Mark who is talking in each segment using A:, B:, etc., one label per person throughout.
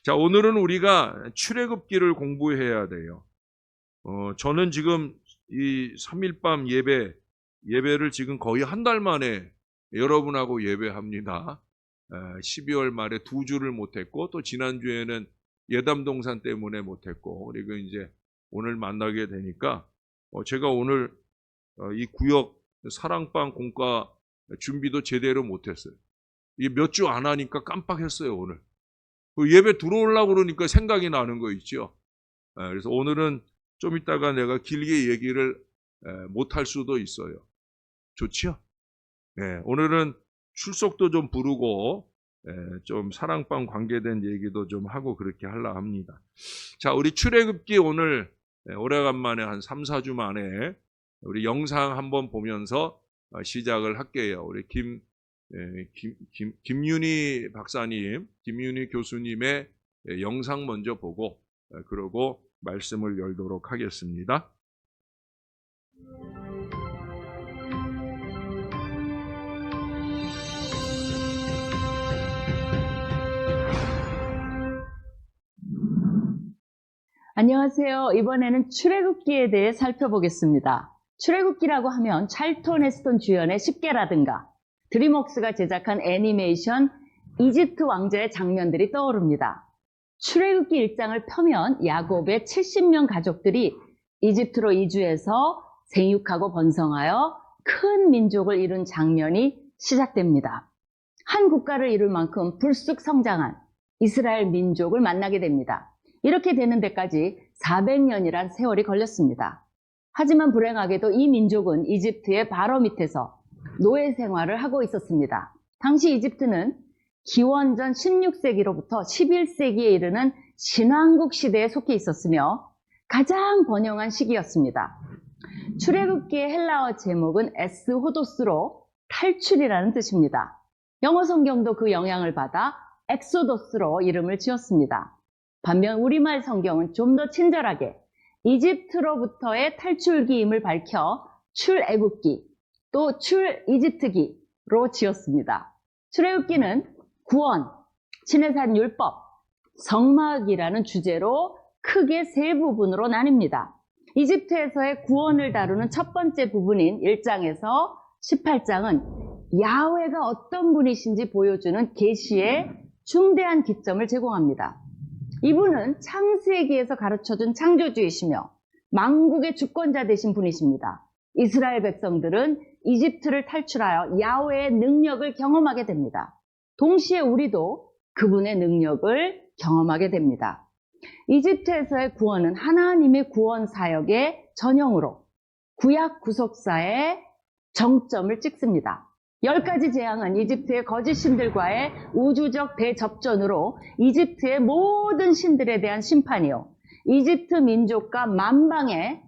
A: 자, 오늘은 우리가 출애굽기를 공부해야 돼요. 저는 지금 이 3일밤 예배를 지금 거의 한 달 만에 여러분하고 예배합니다. 12월 말에 2주를 못했고, 또 지난주에는 예담동산 때문에 못했고, 그리고 이제 오늘 만나게 되니까 제가 오늘 이 구역 사랑방 공과 준비도 제대로 못했어요. 이게 몇 주 안 하니까 깜빡했어요, 오늘. 예배 들어오려고 그러니까 생각이 나는 거 있죠. 그래서 오늘은 좀 이따가 내가 길게 얘기를 못할 수도 있어요. 좋죠? 네, 오늘은 출석도 좀 부르고 좀 사랑방 관계된 얘기도 좀 하고 그렇게 하려 합니다. 자, 우리 출애굽기 오늘 오래간만에 한 3, 4주 만에 우리 영상 한번 보면서 시작을 할게요. 우리 김윤희 박사님, 김윤희 교수님의 영상 먼저 보고 그러고 말씀을 열도록 하겠습니다.
B: 안녕하세요. 이번에는 출애굽기에 대해 살펴보겠습니다. 출애굽기라고 하면 찰턴 헤스턴 주연의 10개라든가 드림웍스가 제작한 애니메이션 이집트 왕자의 장면들이 떠오릅니다. 출애굽기 1장을 펴면 야곱의 70명 가족들이 이집트로 이주해서 생육하고 번성하여 큰 민족을 이룬 장면이 시작됩니다. 한 국가를 이룰 만큼 불쑥 성장한 이스라엘 민족을 만나게 됩니다. 이렇게 되는 데까지 400년이란 세월이 걸렸습니다. 하지만 불행하게도 이 민족은 이집트의 바로 밑에서 노예 생활을 하고 있었습니다. 당시 이집트는 기원전 16세기로부터 11세기에 이르는 신왕국 시대에 속해 있었으며 가장 번영한 시기였습니다. 출애굽기의 헬라어 제목은 에스호도스로 탈출이라는 뜻입니다. 영어 성경도 그 영향을 받아 엑소더스로 이름을 지었습니다. 반면 우리말 성경은 좀 더 친절하게 이집트로부터의 탈출기임을 밝혀 출애굽기, 또 출이집트기로 지었습니다. 출애굽기는 구원, 시내산 율법, 성막이라는 주제로 크게 세 부분으로 나뉩니다. 이집트에서의 구원을 다루는 첫 번째 부분인 1장에서 18장은 야훼가 어떤 분이신지 보여주는 계시의 중대한 기점을 제공합니다. 이분은 창세기에서 가르쳐준 창조주이시며 만국의 주권자 되신 분이십니다. 이스라엘 백성들은 이집트를 탈출하여 야훼의 능력을 경험하게 됩니다. 동시에 우리도 그분의 능력을 경험하게 됩니다. 이집트에서의 구원은 하나님의 구원 사역의 전형으로 구약 구속사의 정점을 찍습니다. 10가지 재앙은 이집트의 거짓 신들과의 우주적 대접전으로 이집트의 모든 신들에 대한 심판이요, 이집트 민족과 만방의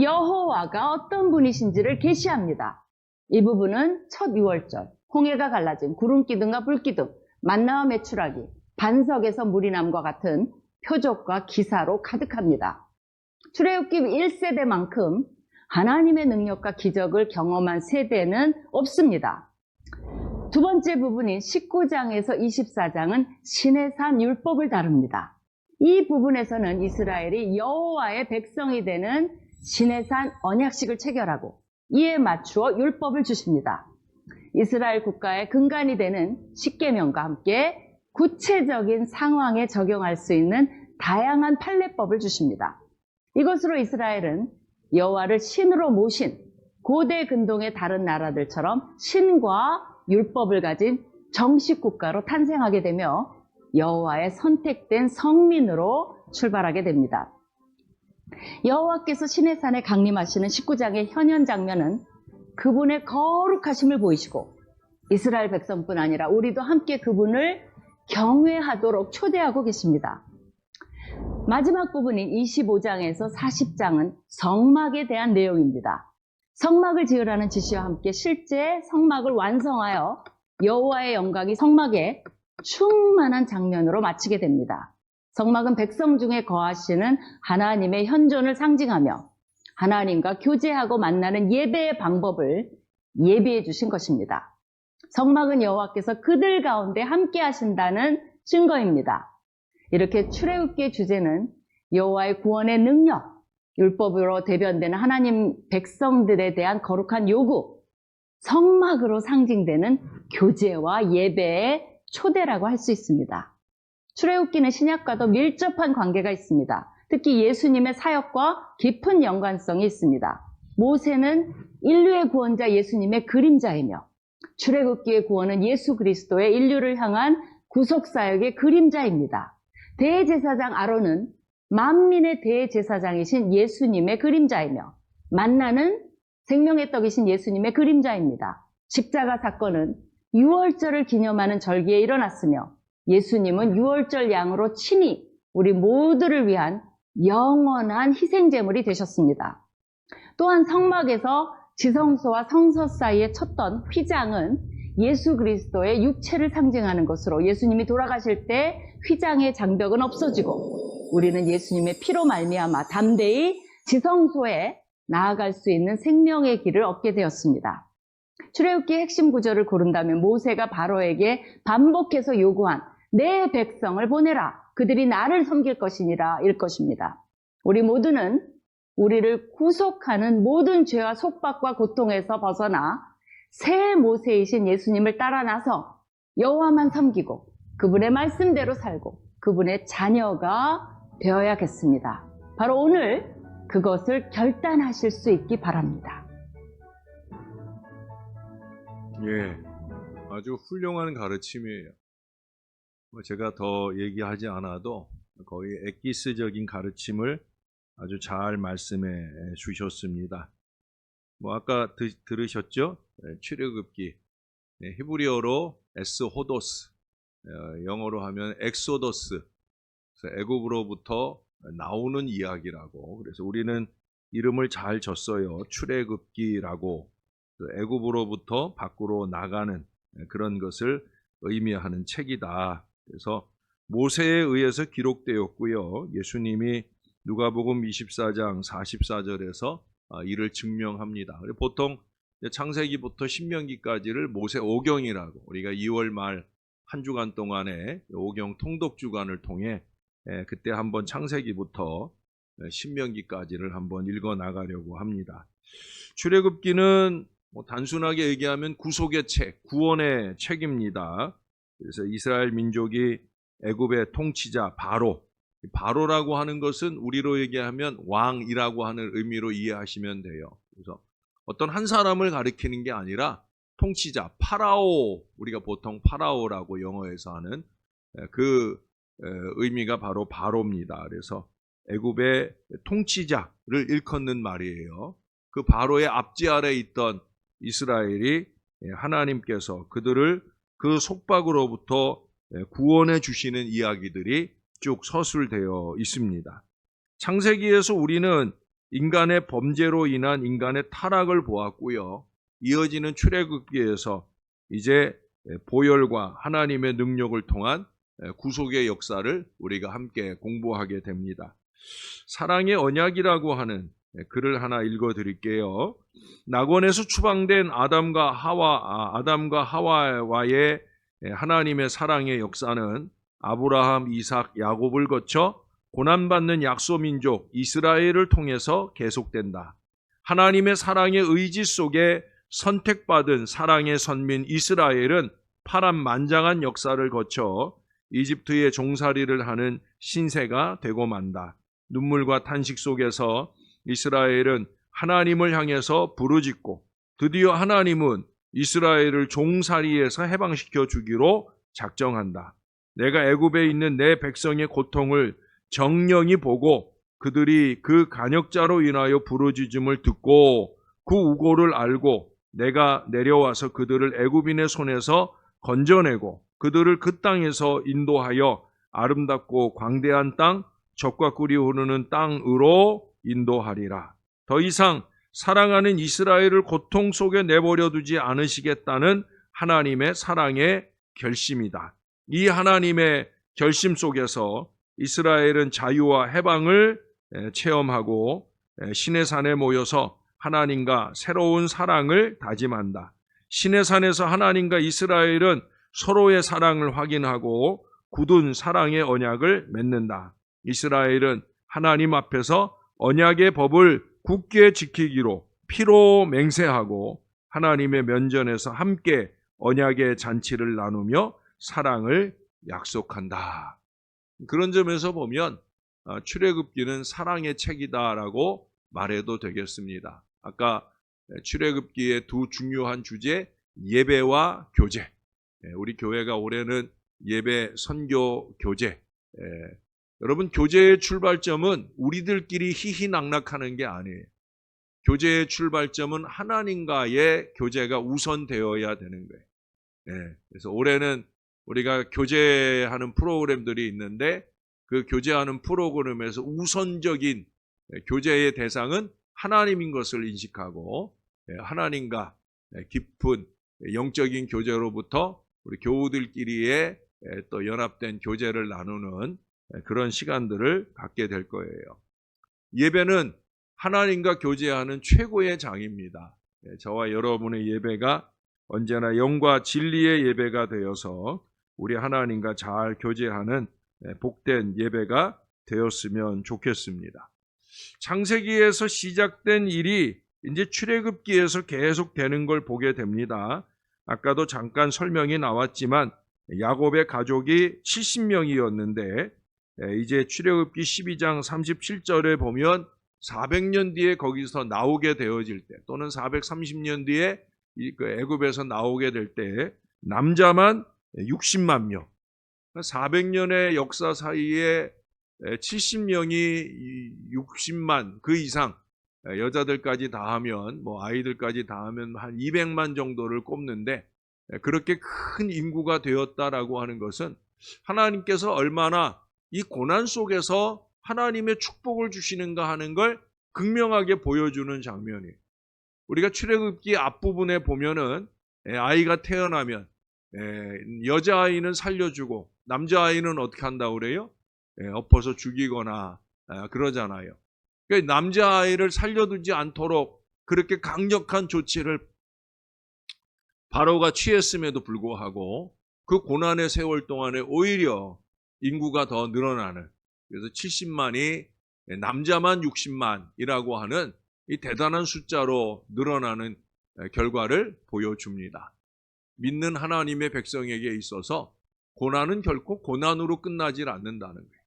B: 여호와가 어떤 분이신지를 계시합니다. 이 부분은 첫 유월절, 홍해가 갈라진 구름기둥과 불기둥, 만나와 메추라기, 반석에서 물이 남과 같은 표적과 기사로 가득합니다. 출애굽기 1세대만큼 하나님의 능력과 기적을 경험한 세대는 없습니다. 두 번째 부분인 19장에서 24장은 시내산 율법을 다룹니다. 이 부분에서는 이스라엘이 여호와의 백성이 되는 시내산 언약식을 체결하고 이에 맞추어 율법을 주십니다. 이스라엘 국가의 근간이 되는 십계명과 함께 구체적인 상황에 적용할 수 있는 다양한 판례법을 주십니다. 이것으로 이스라엘은 여호와를 신으로 모신 고대 근동의 다른 나라들처럼 신과 율법을 가진 정식 국가로 탄생하게 되며 여호와의 선택된 성민으로 출발하게 됩니다. 여호와께서 시내산에 강림하시는 19장의 현현 장면은 그분의 거룩하심을 보이시고 이스라엘 백성뿐 아니라 우리도 함께 그분을 경외하도록 초대하고 계십니다. 마지막 부분인 25장에서 40장은 성막에 대한 내용입니다. 성막을 지으라는 지시와 함께 실제 성막을 완성하여 여호와의 영광이 성막에 충만한 장면으로 마치게 됩니다. 성막은 백성 중에 거하시는 하나님의 현존을 상징하며 하나님과 교제하고 만나는 예배의 방법을 예비해 주신 것입니다. 성막은 여호와께서 그들 가운데 함께 하신다는 증거입니다. 이렇게 출애굽기의 주제는 여호와의 구원의 능력, 율법으로 대변되는 하나님 백성들에 대한 거룩한 요구, 성막으로 상징되는 교제와 예배의 초대라고 할 수 있습니다. 출애굽기는 신약과도 밀접한 관계가 있습니다. 특히 예수님의 사역과 깊은 연관성이 있습니다. 모세는 인류의 구원자 예수님의 그림자이며 출애굽기의 구원은 예수 그리스도의 인류를 향한 구속사역의 그림자입니다. 대제사장 아론은 만민의 대제사장이신 예수님의 그림자이며 만나는 생명의 떡이신 예수님의 그림자입니다. 십자가 사건은 유월절을 기념하는 절기에 일어났으며 예수님은 유월절 양으로 친히 우리 모두를 위한 영원한 희생제물이 되셨습니다. 또한 성막에서 지성소와 성서 사이에 쳤던 휘장은 예수 그리스도의 육체를 상징하는 것으로 예수님이 돌아가실 때 휘장의 장벽은 없어지고 우리는 예수님의 피로 말미암아 담대히 지성소에 나아갈 수 있는 생명의 길을 얻게 되었습니다. 출애굽기의 핵심 구절을 고른다면 모세가 바로에게 반복해서 요구한 내 백성을 보내라. 그들이 나를 섬길 것이니라 일 것입니다. 우리 모두는 우리를 구속하는 모든 죄와 속박과 고통에서 벗어나 새 모세이신 예수님을 따라 나서 여호와만 섬기고 그분의 말씀대로 살고 그분의 자녀가 되어야겠습니다. 바로 오늘 그것을 결단하실 수 있기 바랍니다.
A: 예, 아주 훌륭한 가르침이에요. 제가 더 얘기하지 않아도 거의 엑기스적인 가르침을 아주 잘 말씀해 주셨습니다. 아까 들으셨죠? 출애굽기, 히브리어로 에스호도스, 영어로 하면 엑소더스, 애굽으로부터 나오는 이야기라고. 그래서 우리는 이름을 잘 줬어요. 출애굽기라고. 애굽으로부터 밖으로 나가는 그런 것을 의미하는 책이다. 그래서 모세에 의해서 기록되었고요. 예수님이 누가복음 24장 44절에서 이를 증명합니다. 보통 창세기부터 신명기까지를 모세 오경이라고, 우리가 2월 말 한 주간 동안에 오경 통독 주간을 통해 그때 한번 창세기부터 신명기까지를 한번 읽어 나가려고 합니다. 출애굽기는 단순하게 얘기하면 구속의 책, 구원의 책입니다. 그래서 이스라엘 민족이 애굽의 통치자 바로라고 하는 것은 우리로 얘기하면 왕이라고 하는 의미로 이해하시면 돼요. 그래서 어떤 한 사람을 가리키는 게 아니라 통치자, 파라오, 우리가 보통 파라오라고 영어에서 하는 그 의미가 바로 바로입니다. 그래서 애굽의 통치자를 일컫는 말이에요. 그 바로의 앞지 아래 있던 이스라엘이 하나님께서 그들을 그 속박으로부터 구원해 주시는 이야기들이 쭉 서술되어 있습니다. 창세기에서 우리는 인간의 범죄로 인한 인간의 타락을 보았고요. 이어지는 출애굽기에서 이제 보혈과 하나님의 능력을 통한 구속의 역사를 우리가 함께 공부하게 됩니다. 사랑의 언약이라고 하는 글을 하나 읽어드릴게요. 낙원에서 추방된 아담과 하와와의 하나님의 사랑의 역사는 아브라함, 이삭, 야곱을 거쳐 고난받는 약소민족 이스라엘을 통해서 계속된다. 하나님의 사랑의 의지 속에 선택받은 사랑의 선민 이스라엘은 파란만장한 역사를 거쳐 이집트의 종살이를 하는 신세가 되고 만다. 눈물과 탄식 속에서 이스라엘은 하나님을 향해서 부르짖고 드디어 하나님은 이스라엘을 종살이에서 해방시켜 주기로 작정한다. 내가 애굽에 있는 내 백성의 고통을 정령이 보고 그들이 그 간역자로 인하여 부르짖음을 듣고 그 우고를 알고 내가 내려와서 그들을 애굽인의 손에서 건져내고 그들을 그 땅에서 인도하여 아름답고 광대한 땅, 젖과 꿀이 흐르는 땅으로 인도하리라. 더 이상 사랑하는 이스라엘을 고통 속에 내버려 두지 않으시겠다는 하나님의 사랑의 결심이다. 이 하나님의 결심 속에서 이스라엘은 자유와 해방을 체험하고 신의 산에 모여서 하나님과 새로운 사랑을 다짐한다. 신의 산에서 하나님과 이스라엘은 서로의 사랑을 확인하고 굳은 사랑의 언약을 맺는다. 이스라엘은 하나님 앞에서 언약의 법을 굳게 지키기로 피로 맹세하고 하나님의 면전에서 함께 언약의 잔치를 나누며 사랑을 약속한다. 그런 점에서 보면 출애굽기는 사랑의 책이다라고 말해도 되겠습니다. 아까 출애굽기의 두 중요한 주제, 예배와 교제. 우리 교회가 올해는 예배, 선교, 교제. 여러분, 교제의 출발점은 우리들끼리 희희낙낙하는 게 아니에요. 교제의 출발점은 하나님과의 교제가 우선되어야 되는 거예요. 그래서 올해는 우리가 교제하는 프로그램들이 있는데 그 교제하는 프로그램에서 우선적인 교제의 대상은 하나님인 것을 인식하고 하나님과 깊은 영적인 교제로부터 우리 교우들끼리의 또 연합된 교제를 나누는 그런 시간들을 갖게 될 거예요. 예배는 하나님과 교제하는 최고의 장입니다. 저와 여러분의 예배가 언제나 영과 진리의 예배가 되어서 우리 하나님과 잘 교제하는 복된 예배가 되었으면 좋겠습니다. 창세기에서 시작된 일이 이제 출애굽기에서 계속 되는 걸 보게 됩니다. 아까도 잠깐 설명이 나왔지만 야곱의 가족이 70명이었는데 이제 출애굽기 12장 37절에 보면 400년 뒤에 거기서 나오게 되어질 때 또는 430년 뒤에 애굽에서 나오게 될 때 남자만 60만 명, 400년의 역사 사이에 70명이 60만 그 이상 여자들까지 다 하면 뭐 아이들까지 다 하면 한 200만 정도를 꼽는데 그렇게 큰 인구가 되었다라고 하는 것은 하나님께서 얼마나 이 고난 속에서 하나님의 축복을 주시는가 하는 걸 극명하게 보여주는 장면이에요. 우리가 출애굽기 앞부분에 보면은 아이가 태어나면 여자아이는 살려주고 남자아이는 어떻게 한다고 그래요? 엎어서 죽이거나 그러잖아요. 그러니까 남자아이를 살려두지 않도록 그렇게 강력한 조치를 바로가 취했음에도 불구하고 그 고난의 세월 동안에 오히려 인구가 더 늘어나는, 그래서 70만이 남자만 60만이라고 하는 이 대단한 숫자로 늘어나는 결과를 보여줍니다. 믿는 하나님의 백성에게 있어서 고난은 결코 고난으로 끝나질 않는다는 거예요.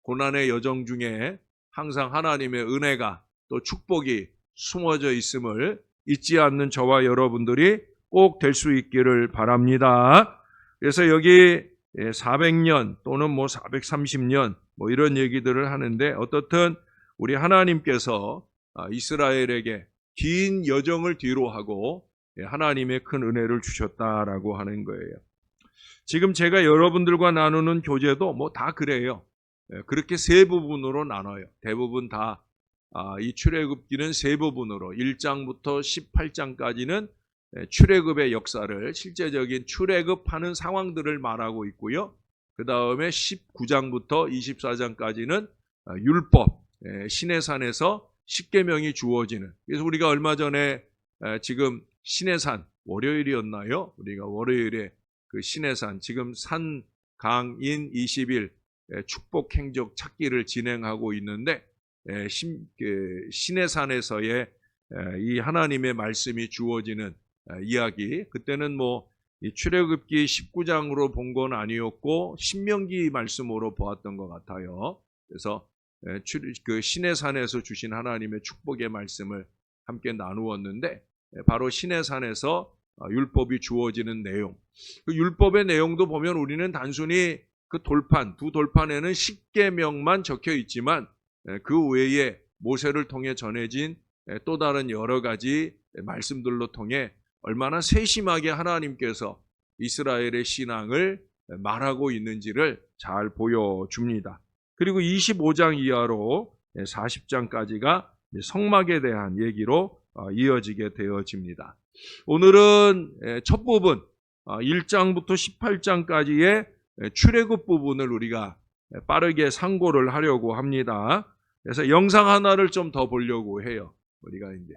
A: 고난의 여정 중에 항상 하나님의 은혜가 또 축복이 숨어져 있음을 잊지 않는 저와 여러분들이 꼭 될 수 있기를 바랍니다. 그래서 여기 400년 또는 뭐 430년 뭐 이런 얘기들을 하는데 어떻든 우리 하나님께서 이스라엘에게 긴 여정을 뒤로 하고 하나님의 큰 은혜를 주셨다라고 하는 거예요. 지금 제가 여러분들과 나누는 교제도 뭐 다 그래요. 그렇게 세 부분으로 나눠요. 대부분 다 이 출애굽기는 세 부분으로 1장부터 18장까지는 출애굽의 역사를 실제적인 출애굽하는 상황들을 말하고 있고요. 그 다음에 19장부터 24장까지는 율법, 시내산에서 십계명이 주어지는. 그래서 우리가 얼마 전에 지금 시내산 월요일이었나요? 우리가 월요일에 그 시내산 지금 산 강인 20일 축복 행적 찾기를 진행하고 있는데 시내산에서의 이 하나님의 말씀이 주어지는 이야기, 그때는 뭐 출애굽기 19장으로 본 건 아니었고 신명기 말씀으로 보았던 것 같아요. 그래서 그 시내산에서 주신 하나님의 축복의 말씀을 함께 나누었는데 바로 시내산에서 율법이 주어지는 내용, 그 율법의 내용도 보면 우리는 단순히 그 돌판, 두 돌판에는 십계명만 적혀 있지만 그 외에 모세를 통해 전해진 또 다른 여러 가지 말씀들로 통해 얼마나 세심하게 하나님께서 이스라엘의 신앙을 말하고 있는지를 잘 보여줍니다. 그리고 25장 이하로 40장까지가 성막에 대한 얘기로 이어지게 되어집니다. 오늘은 첫 부분 1장부터 18장까지의 출애굽 부분을 우리가 빠르게 상고를 하려고 합니다. 그래서 영상 하나를 좀 더 보려고 해요. 우리가 이제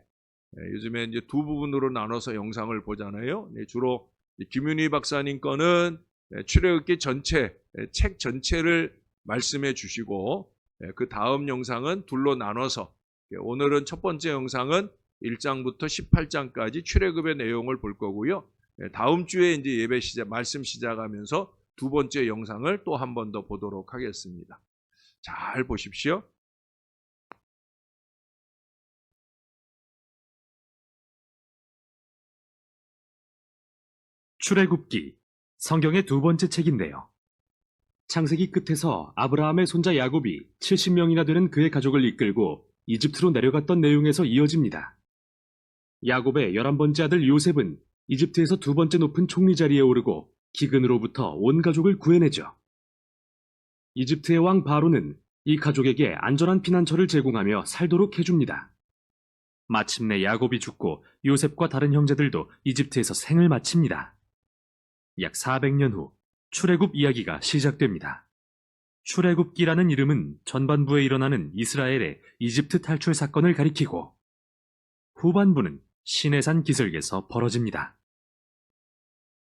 A: 요즘에 이제 두 부분으로 나눠서 영상을 보잖아요. 주로 김윤희 박사님 거는 출애굽기 전체 책 전체를 말씀해 주시고 그 다음 영상은 둘로 나눠서 오늘은 첫 번째 영상은 1장부터 18장까지 출애굽의 내용을 볼 거고요. 다음 주에 이제 예배 말씀 시작하면서 두 번째 영상을 또 한 번 더 보도록 하겠습니다. 잘 보십시오.
C: 출애굽기, 성경의 두 번째 책인데요. 창세기 끝에서 아브라함의 손자 야곱이 70명이나 되는 그의 가족을 이끌고 이집트로 내려갔던 내용에서 이어집니다. 야곱의 11번째 아들 요셉은 이집트에서 두 번째 높은 총리 자리에 오르고 기근으로부터 온 가족을 구해내죠. 이집트의 왕 바로는 이 가족에게 안전한 피난처를 제공하며 살도록 해줍니다. 마침내 야곱이 죽고 요셉과 다른 형제들도 이집트에서 생을 마칩니다. 약 400년 후 출애굽 이야기가 시작됩니다. 출애굽기라는 이름은 전반부에 일어나는 이스라엘의 이집트 탈출 사건을 가리키고 후반부는 시내산 기슭에서 벌어집니다.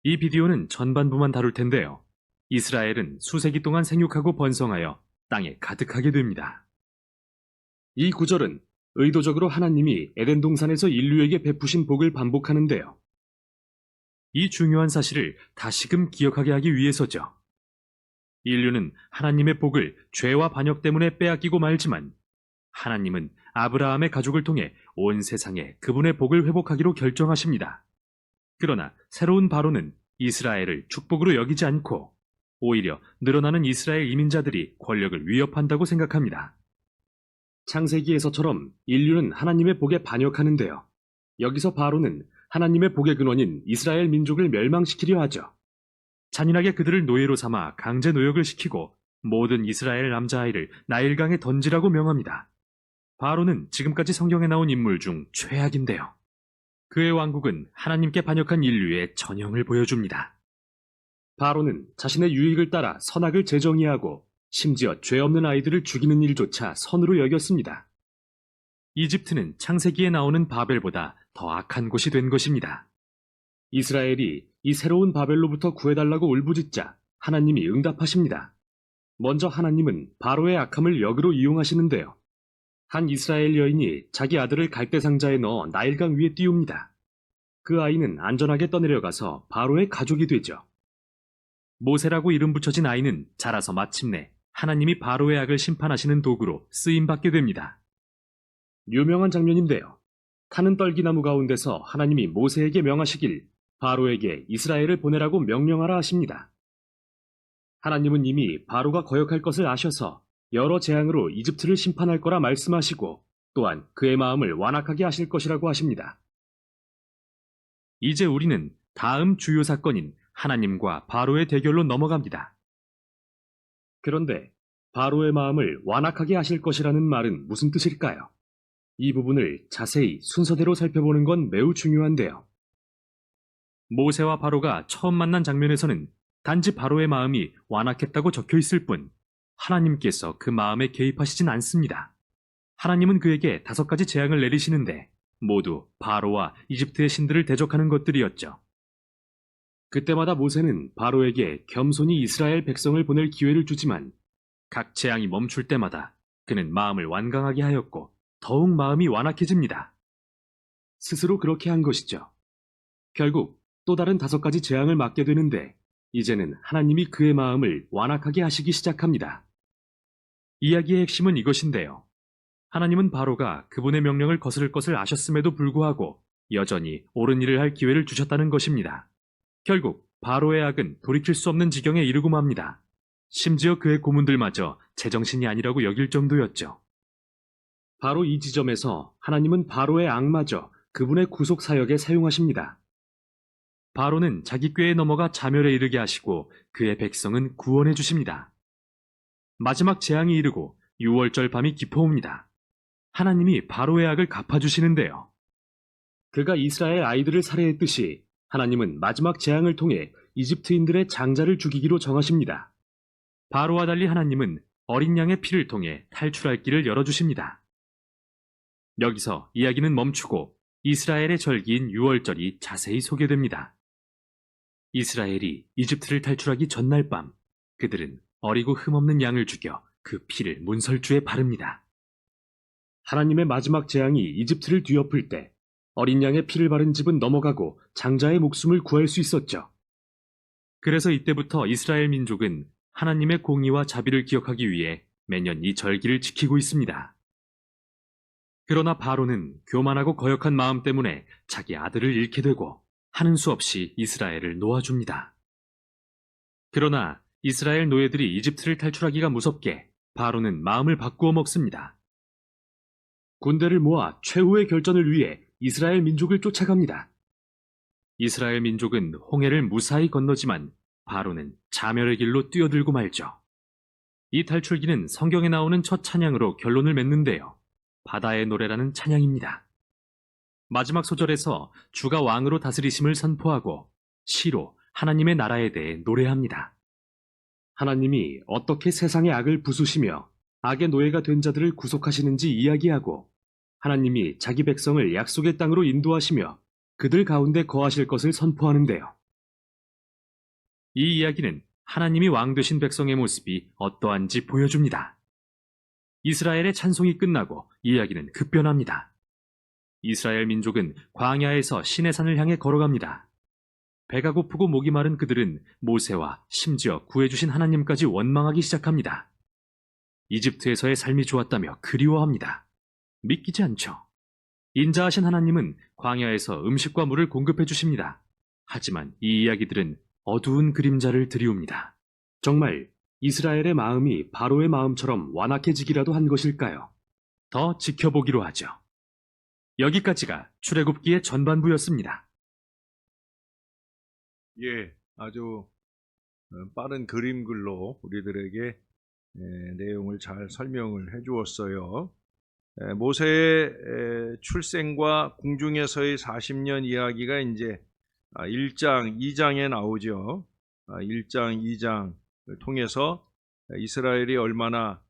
C: 이 비디오는 전반부만 다룰 텐데요. 이스라엘은 수세기 동안 생육하고 번성하여 땅에 가득하게 됩니다. 이 구절은 의도적으로 하나님이 에덴 동산에서 인류에게 베푸신 복을 반복하는데요. 이 중요한 사실을 다시금 기억하게 하기 위해서죠. 인류는 하나님의 복을 죄와 반역 때문에 빼앗기고 말지만 하나님은 아브라함의 가족을 통해 온 세상에 그분의 복을 회복하기로 결정하십니다. 그러나 새로운 바로는 이스라엘을 축복으로 여기지 않고 오히려 늘어나는 이스라엘 이민자들이 권력을 위협한다고 생각합니다. 창세기에서처럼 인류는 하나님의 복에 반역하는데요. 여기서 바로는 하나님의 복의 근원인 이스라엘 민족을 멸망시키려 하죠. 잔인하게 그들을 노예로 삼아 강제 노역을 시키고 모든 이스라엘 남자아이를 나일강에 던지라고 명합니다. 바로는 지금까지 성경에 나온 인물 중 최악인데요. 그의 왕국은 하나님께 반역한 인류의 전형을 보여줍니다. 바로는 자신의 유익을 따라 선악을 재정의하고 심지어 죄 없는 아이들을 죽이는 일조차 선으로 여겼습니다. 이집트는 창세기에 나오는 바벨보다 더 악한 곳이 된 것입니다. 이스라엘이 이 새로운 바벨로부터 구해달라고 울부짖자 하나님이 응답하십니다. 먼저 하나님은 바로의 악함을 역으로 이용하시는데요. 한 이스라엘 여인이 자기 아들을 갈대상자에 넣어 나일강 위에 띄웁니다. 그 아이는 안전하게 떠내려가서 바로의 가족이 되죠. 모세라고 이름 붙여진 아이는 자라서 마침내 하나님이 바로의 악을 심판하시는 도구로 쓰임받게 됩니다. 유명한 장면인데요. 타는 떨기나무 가운데서 하나님이 모세에게 명하시길 바로에게 이스라엘을 보내라고 명령하라 하십니다. 하나님은 이미 바로가 거역할 것을 아셔서 여러 재앙으로 이집트를 심판할 거라 말씀하시고 또한 그의 마음을 완악하게 하실 것이라고 하십니다. 이제 우리는 다음 주요 사건인 하나님과 바로의 대결로 넘어갑니다. 그런데 바로의 마음을 완악하게 하실 것이라는 말은 무슨 뜻일까요? 이 부분을 자세히 순서대로 살펴보는 건 매우 중요한데요. 모세와 바로가 처음 만난 장면에서는 단지 바로의 마음이 완악했다고 적혀 있을 뿐 하나님께서 그 마음에 개입하시진 않습니다. 하나님은 그에게 5가지 재앙을 내리시는데 모두 바로와 이집트의 신들을 대적하는 것들이었죠. 그때마다 모세는 바로에게 겸손히 이스라엘 백성을 보낼 기회를 주지만 각 재앙이 멈출 때마다 그는 마음을 완강하게 하였고 더욱 마음이 완악해집니다. 스스로 그렇게 한 것이죠. 결국 또 다른 5가지 재앙을 맞게 되는데 이제는 하나님이 그의 마음을 완악하게 하시기 시작합니다. 이야기의 핵심은 이것인데요. 하나님은 바로가 그분의 명령을 거스를 것을 아셨음에도 불구하고 여전히 옳은 일을 할 기회를 주셨다는 것입니다. 결국 바로의 악은 돌이킬 수 없는 지경에 이르고 맙니다. 심지어 그의 고문들마저 제정신이 아니라고 여길 정도였죠. 바로 이 지점에서 하나님은 바로의 악마저 그분의 구속 사역에 사용하십니다. 바로는 자기 꾀에 넘어가 자멸에 이르게 하시고 그의 백성은 구원해 주십니다. 마지막 재앙이 이르고 6월절 밤이 깊어옵니다. 하나님이 바로의 악을 갚아주시는데요. 그가 이스라엘 아이들을 살해했듯이 하나님은 마지막 재앙을 통해 이집트인들의 장자를 죽이기로 정하십니다. 바로와 달리 하나님은 어린 양의 피를 통해 탈출할 길을 열어주십니다. 여기서 이야기는 멈추고 이스라엘의 절기인 6월절이 자세히 소개됩니다. 이스라엘이 이집트를 탈출하기 전날 밤 그들은 어리고 흠없는 양을 죽여 그 피를 문설주에 바릅니다. 하나님의 마지막 재앙이 이집트를 뒤엎을 때 어린 양의 피를 바른 집은 넘어가고 장자의 목숨을 구할 수 있었죠. 그래서 이때부터 이스라엘 민족은 하나님의 공의와 자비를 기억하기 위해 매년 이 절기를 지키고 있습니다. 그러나 바로는 교만하고 거역한 마음 때문에 자기 아들을 잃게 되고 하는 수 없이 이스라엘을 놓아줍니다. 그러나 이스라엘 노예들이 이집트를 탈출하기가 무섭게 바로는 마음을 바꾸어 먹습니다. 군대를 모아 최후의 결전을 위해 이스라엘 민족을 쫓아갑니다. 이스라엘 민족은 홍해를 무사히 건너지만 바로는 자멸의 길로 뛰어들고 말죠. 이 탈출기는 성경에 나오는 첫 찬양으로 결론을 맺는데요. 바다의 노래라는 찬양입니다. 마지막 소절에서 주가 왕으로 다스리심을 선포하고 시로 하나님의 나라에 대해 노래합니다. 하나님이 어떻게 세상의 악을 부수시며 악의 노예가 된 자들을 구속하시는지 이야기하고 하나님이 자기 백성을 약속의 땅으로 인도하시며 그들 가운데 거하실 것을 선포하는데요. 이 이야기는 하나님이 왕 되신 백성의 모습이 어떠한지 보여줍니다. 이스라엘의 찬송이 끝나고 이야기는 급변합니다. 이스라엘 민족은 광야에서 시내산을 향해 걸어갑니다. 배가 고프고 목이 마른 그들은 모세와 심지어 구해주신 하나님까지 원망하기 시작합니다. 이집트에서의 삶이 좋았다며 그리워합니다. 믿기지 않죠. 인자하신 하나님은 광야에서 음식과 물을 공급해 주십니다. 하지만 이 이야기들은 어두운 그림자를 드리웁니다. 정말 이스라엘의 마음이 바로의 마음처럼 완악해지기라도 한 것일까요? 더 지켜보기로 하죠. 여기까지가 출애굽기의 전반부였습니다.
A: 예, 아주 빠른 그림글로 우리들에게 내용을 잘 설명을 해주었어요. 모세의 출생과 궁중에서의 40년 이야기가 이제 1장, 2장에 나오죠. 1장, 2장을 통해서 이스라엘이 얼마나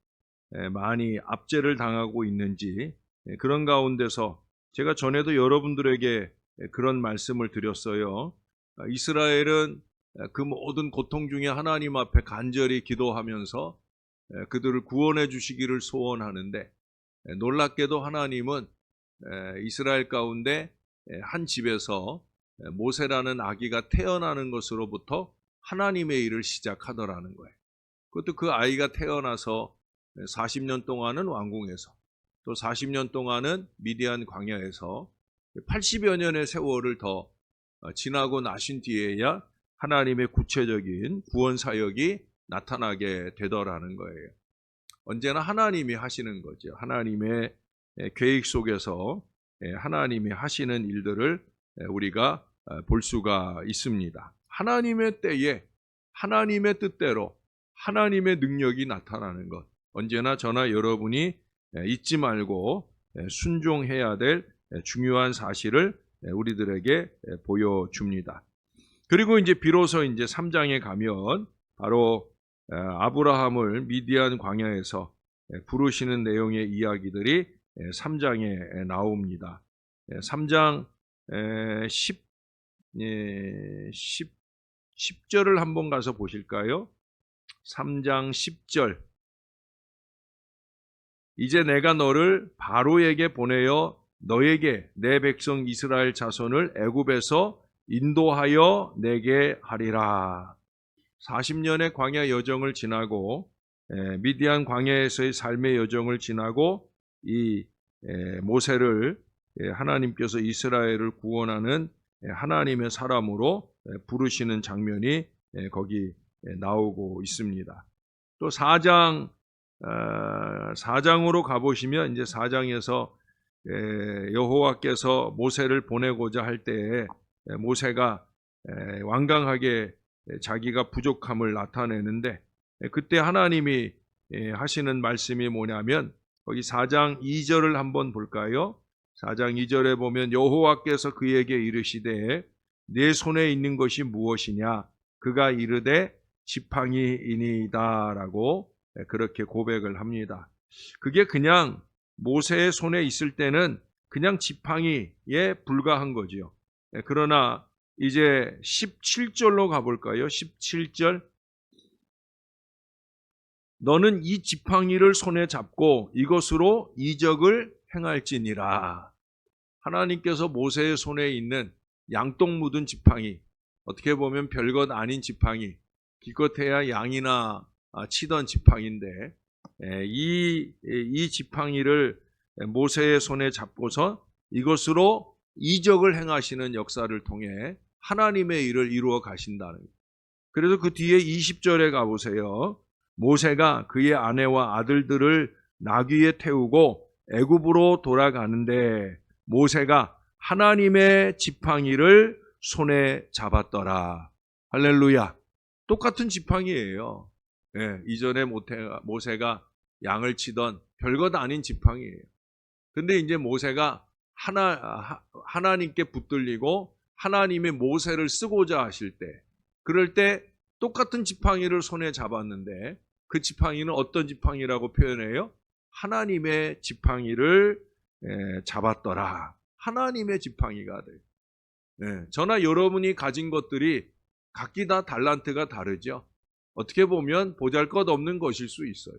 A: 많이 압제를 당하고 있는지 그런 가운데서 제가 전에도 여러분들에게 그런 말씀을 드렸어요. 이스라엘은 그 모든 고통 중에 하나님 앞에 간절히 기도하면서 그들을 구원해 주시기를 소원하는데 놀랍게도 하나님은 이스라엘 가운데 한 집에서 모세라는 아기가 태어나는 것으로부터 하나님의 일을 시작하더라는 거예요. 그것도 그 아이가 태어나서 40년 동안은 왕궁에서 또 40년 동안은 미디안 광야에서 80여 년의 세월을 더 지나고 나신 뒤에야 하나님의 구체적인 구원 사역이 나타나게 되더라는 거예요. 언제나 하나님이 하시는 거죠. 하나님의 계획 속에서 하나님이 하시는 일들을 우리가 볼 수가 있습니다. 하나님의 때에 하나님의 뜻대로 하나님의 능력이 나타나는 것, 언제나 저나 여러분이 잊지 말고 순종해야 될 중요한 사실을 우리들에게 보여줍니다. 그리고 이제 비로소 이제 3장에 가면 바로 아브라함을 미디안 광야에서 부르시는 내용의 이야기들이 3장에 나옵니다. 3장 10절을 한번 가서 보실까요? 3장 10절. 이제 내가 너를 바로에게 보내어 너에게 내 백성 이스라엘 자손을 애굽에서 인도하여 내게 하리라. 40년의 광야 여정을 지나고 미디안 광야에서의 삶의 여정을 지나고 이 모세를 하나님께서 이스라엘을 구원하는 하나님의 사람으로 부르시는 장면이 거기 나오고 있습니다. 또 4장으로 가보시면 이제 4장에서 여호와께서 모세를 보내고자 할 때 모세가 완강하게 자기가 부족함을 나타내는데 그때 하나님이 하시는 말씀이 뭐냐면 거기 4장 2절을 한번 볼까요? 4장 2절에 보면 여호와께서 그에게 이르시되 내 손에 있는 것이 무엇이냐? 그가 이르되 지팡이이니이다 라고 그렇게 고백을 합니다. 그게 그냥 모세의 손에 있을 때는 그냥 지팡이에 불과한 거지요. 그러나 이제 17절로 가볼까요? 17절. 너는 이 지팡이를 손에 잡고 이것으로 이적을 행할지니라. 하나님께서 모세의 손에 있는 양똥 묻은 지팡이, 어떻게 보면 별것 아닌 지팡이, 기껏해야 양이나 치던 지팡이인데, 이 지팡이를 모세의 손에 잡고서 이것으로 이적을 행하시는 역사를 통해 하나님의 일을 이루어 가신다는 거예요. 그래서 그 뒤에 20절에 가보세요. 모세가 그의 아내와 아들들을 나귀에 태우고 애굽으로 돌아가는데 모세가 하나님의 지팡이를 손에 잡았더라. 할렐루야. 똑같은 지팡이예요. 이전에 모세가 양을 치던 별것 아닌 지팡이예요. 근데 이제 모세가 하나님께 붙들리고 하나님의 모세를 쓰고자 하실 때, 그럴 때 똑같은 지팡이를 손에 잡았는데 그 지팡이는 어떤 지팡이라고 표현해요? 하나님의 지팡이를 잡았더라. 하나님의 지팡이가 돼요. 저나 여러분이 가진 것들이 각기 다 달란트가 다르죠. 어떻게 보면 보잘것없는 것일 수 있어요.